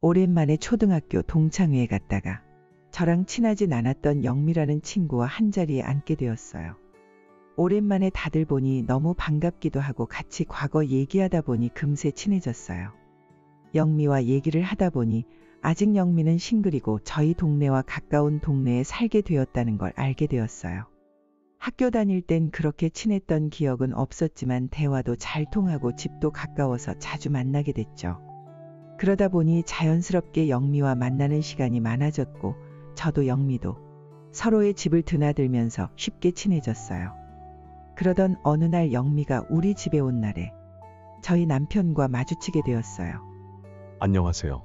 오랜만에 초등학교 동창회에 갔다가 저랑 친하진 않았던 영미라는 친구와 한자리에 앉게 되었어요. 오랜만에 다들 보니 너무 반갑기도 하고 같이 과거 얘기하다 보니 금세 친해졌어요. 영미와 얘기를 하다 보니 아직 영미는 싱글이고 저희 동네와 가까운 동네에 살게 되었다는 걸 알게 되었어요. 학교 다닐 땐 그렇게 친했던 기억은 없었지만 대화도 잘 통하고 집도 가까워서 자주 만나게 됐죠. 그러다 보니 자연스럽게 영미와 만나는 시간이 많아졌고 저도 영미도 서로의 집을 드나들면서 쉽게 친해졌어요. 그러던 어느 날 영미가 우리 집에 온 날에 저희 남편과 마주치게 되었어요. 안녕하세요.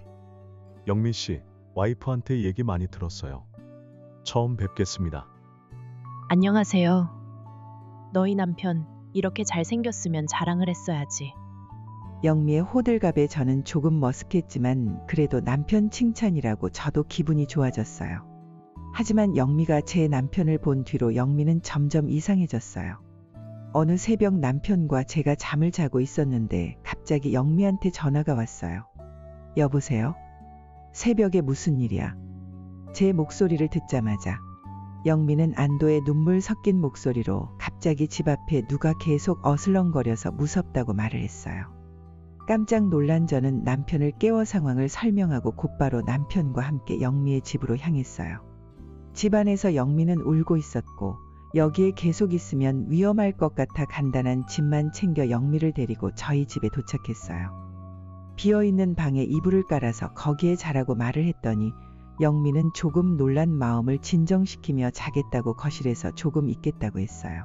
영미 씨, 와이프한테 얘기 많이 들었어요. 처음 뵙겠습니다. 안녕하세요. 너희 남편 이렇게 잘생겼으면 자랑을 했어야지. 영미의 호들갑에 저는 조금 머쓱했지만 그래도 남편 칭찬이라고 저도 기분이 좋아졌어요. 하지만 영미가 제 남편을 본 뒤로 영미는 점점 이상해졌어요. 어느 새벽 남편과 제가 잠을 자고 있었는데 갑자기 영미한테 전화가 왔어요. 여보세요? 새벽에 무슨 일이야? 제 목소리를 듣자마자 영미는 안도의 눈물 섞인 목소리로 갑자기 집 앞에 누가 계속 어슬렁거려서 무섭다고 말을 했어요. 깜짝 놀란 저는 남편을 깨워 상황을 설명하고 곧바로 남편과 함께 영미의 집으로 향했어요. 집 안에서 영미는 울고 있었고 여기에 계속 있으면 위험할 것 같아 간단한 짐만 챙겨 영미를 데리고 저희 집에 도착했어요. 비어있는 방에 이불을 깔아서 거기에 자라고 말을 했더니 영미는 조금 놀란 마음을 진정시키며 자겠다고 거실에서 조금 있겠다고 했어요.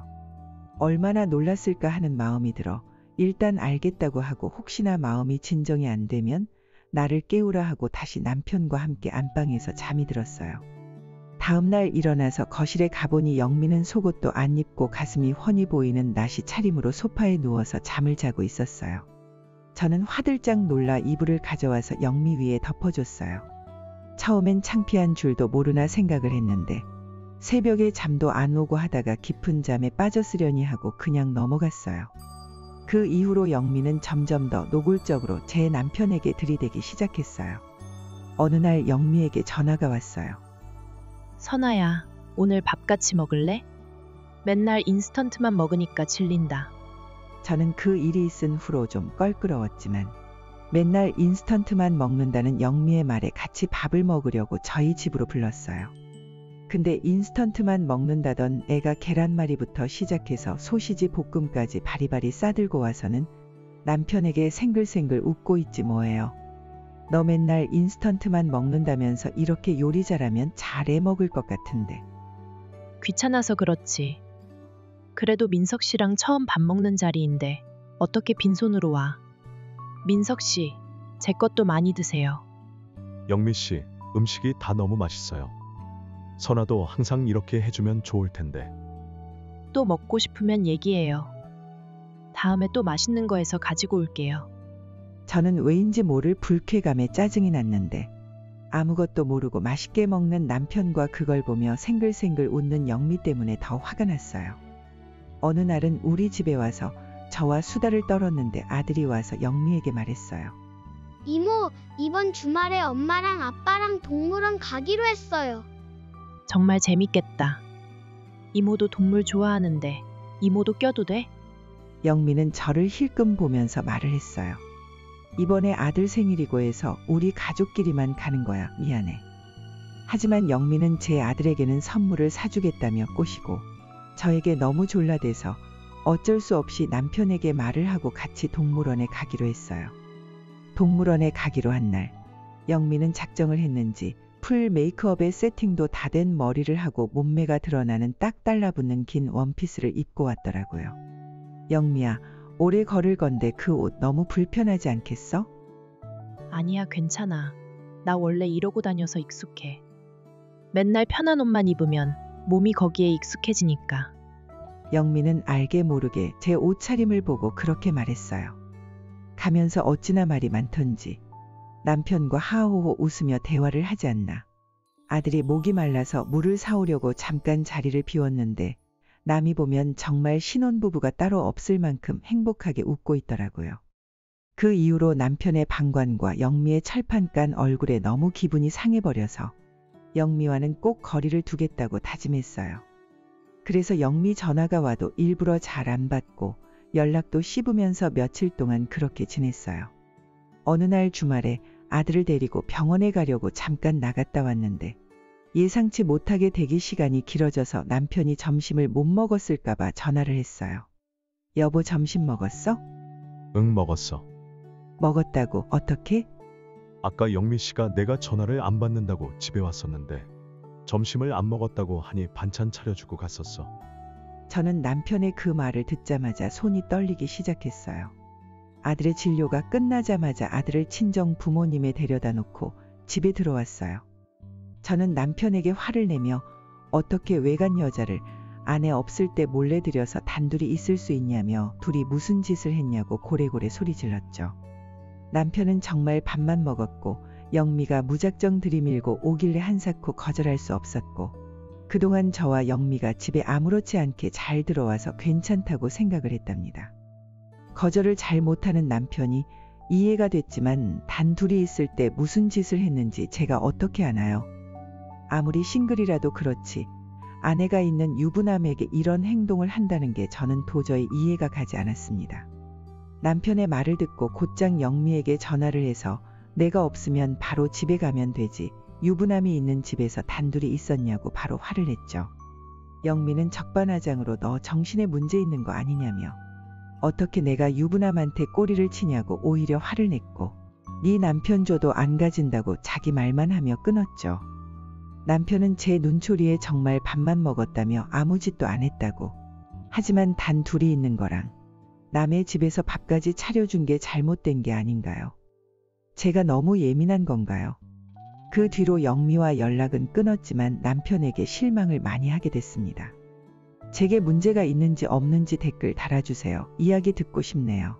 얼마나 놀랐을까 하는 마음이 들어 일단 알겠다고 하고 혹시나 마음이 진정이 안 되면 나를 깨우라 하고 다시 남편과 함께 안방에서 잠이 들었어요. 다음날 일어나서 거실에 가보니 영미는 속옷도 안 입고 가슴이 훤히 보이는 나시 차림으로 소파에 누워서 잠을 자고 있었어요. 저는 화들짝 놀라 이불을 가져와서 영미 위에 덮어줬어요. 처음엔 창피한 줄도 모르나 생각을 했는데 새벽에 잠도 안 오고 하다가 깊은 잠에 빠졌으려니 하고 그냥 넘어갔어요. 그 이후로 영미는 점점 더 노골적으로 제 남편에게 들이대기 시작했어요. 어느 날 영미에게 전화가 왔어요. 선아야, 오늘 밥 같이 먹을래? 맨날 인스턴트만 먹으니까 질린다. 저는 그 일이 있은 후로 좀 껄끄러웠지만 맨날 인스턴트만 먹는다는 영미의 말에 같이 밥을 먹으려고 저희 집으로 불렀어요. 근데 인스턴트만 먹는다던 애가 계란말이부터 시작해서 소시지 볶음까지 바리바리 싸들고 와서는 남편에게 생글생글 웃고 있지 뭐예요. 너 맨날 인스턴트만 먹는다면서 이렇게 요리 잘하면 잘해 먹을 것 같은데. 귀찮아서 그렇지. 그래도 민석 씨랑 처음 밥 먹는 자리인데 어떻게 빈손으로 와. 민석 씨, 제 것도 많이 드세요. 영미 씨, 음식이 다 너무 맛있어요. 선아도 항상 이렇게 해주면 좋을 텐데. 또 먹고 싶으면 얘기해요. 다음에 또 맛있는 거 해서 가지고 올게요. 저는 왜인지 모를 불쾌감에 짜증이 났는데 아무것도 모르고 맛있게 먹는 남편과 그걸 보며 생글생글 웃는 영미 때문에 더 화가 났어요. 어느 날은 우리 집에 와서 저와 수다를 떨었는데 아들이 와서 영미에게 말했어요. 이모, 이번 주말에 엄마랑 아빠랑 동물원 가기로 했어요. 정말 재밌겠다. 이모도 동물 좋아하는데 이모도 껴도 돼? 영미는 저를 힐끔 보면서 말을 했어요. 이번에 아들 생일이고 해서 우리 가족끼리만 가는 거야. 미안해. 하지만 영미는 제 아들에게는 선물을 사주겠다며 꼬시고 저에게 너무 졸라대서 어쩔 수 없이 남편에게 말을 하고 같이 동물원에 가기로 했어요. 동물원에 가기로 한 날 영미는 작정을 했는지 풀 메이크업에 세팅도 다 된 머리를 하고 몸매가 드러나는 딱 달라붙는 긴 원피스를 입고 왔더라고요. 영미야, 오래 걸을 건데 그 옷 너무 불편하지 않겠어? 아니야, 괜찮아. 나 원래 이러고 다녀서 익숙해. 맨날 편한 옷만 입으면 몸이 거기에 익숙해지니까. 영미는 알게 모르게 제 옷차림을 보고 그렇게 말했어요. 가면서 어찌나 말이 많던지 남편과 하호호 웃으며 대화를 하지 않나. 아들이 목이 말라서 물을 사오려고 잠깐 자리를 비웠는데 남이 보면 정말 신혼부부가 따로 없을 만큼 행복하게 웃고 있더라고요. 그 이후로 남편의 방관과 영미의 철판 깐 얼굴에 너무 기분이 상해버려서 영미와는 꼭 거리를 두겠다고 다짐했어요. 그래서 영미 전화가 와도 일부러 잘 안 받고 연락도 씹으면서 며칠 동안 그렇게 지냈어요. 어느 날 주말에 아들을 데리고 병원에 가려고 잠깐 나갔다 왔는데 예상치 못하게 대기 시간이 길어져서 남편이 점심을 못 먹었을까봐 전화를 했어요. 여보, 점심 먹었어? 응, 먹었어. 먹었다고? 어떻게? 아까 영미 씨가 내가 전화를 안 받는다고 집에 왔었는데 점심을 안 먹었다고 하니 반찬 차려주고 갔었어. 저는 남편의 그 말을 듣자마자 손이 떨리기 시작했어요. 아들의 진료가 끝나자마자 아들을 친정 부모님에 데려다 놓고 집에 들어왔어요. 저는 남편에게 화를 내며 어떻게 외간 여자를 아내 없을 때 몰래 들여서 단둘이 있을 수 있냐며 둘이 무슨 짓을 했냐고 고래고래 소리 질렀죠. 남편은 정말 밥만 먹었고 영미가 무작정 들이밀고 오길래 한사코 거절할 수 없었고 그동안 저와 영미가 집에 아무렇지 않게 잘 들어와서 괜찮다고 생각을 했답니다. 거절을 잘 못하는 남편이 이해가 됐지만 단 둘이 있을 때 무슨 짓을 했는지 제가 어떻게 아나요? 아무리 싱글이라도 그렇지 아내가 있는 유부남에게 이런 행동을 한다는 게 저는 도저히 이해가 가지 않았습니다. 남편의 말을 듣고 곧장 영미에게 전화를 해서 내가 없으면 바로 집에 가면 되지 유부남이 있는 집에서 단둘이 있었냐고 바로 화를 냈죠. 영미는 적반하장으로 너 정신에 문제 있는 거 아니냐며 어떻게 내가 유부남한테 꼬리를 치냐고 오히려 화를 냈고 네 남편 줘도 안 가진다고 자기 말만 하며 끊었죠. 남편은 제 눈초리에 정말 밥만 먹었다며 아무 짓도 안 했다고. 하지만 단 둘이 있는 거랑 남의 집에서 밥까지 차려준 게 잘못된 게 아닌가요? 제가 너무 예민한 건가요? 그 뒤로 영미와 연락은 끊었지만 남편에게 실망을 많이 하게 됐습니다. 제게 문제가 있는지 없는지 댓글 달아주세요. 이야기 듣고 싶네요.